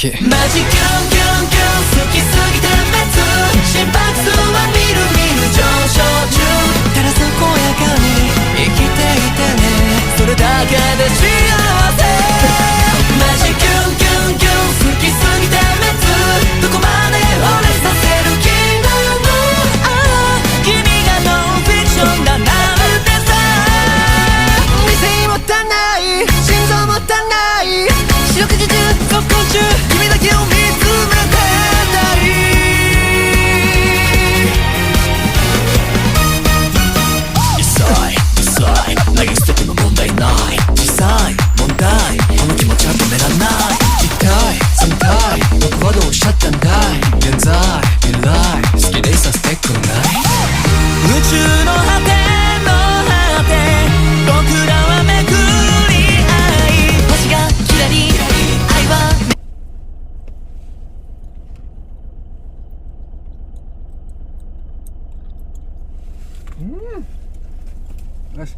き。マジキュンキュンキュン好きすぎて別、心拍数はみるみる上昇中。ただ健やかに生きていてね、それだけで幸せ。マジキュンキュンキュン好きすぎて別、どこまで俺させる気なの。ああ君がノンフィクションだなんてさ。理性も足んない、心臓も足んない、四六時中特訓中、君だけを見つめてたい。一切投げ捨てても問題ない。小さい問題、この気持ちは止めらんない。一体三体僕はどうしちゃったんだい。現在未来好きでいさせてくんない。宇宙の果ての果て、僕らはめくり合い、星がキラリ愛はよし。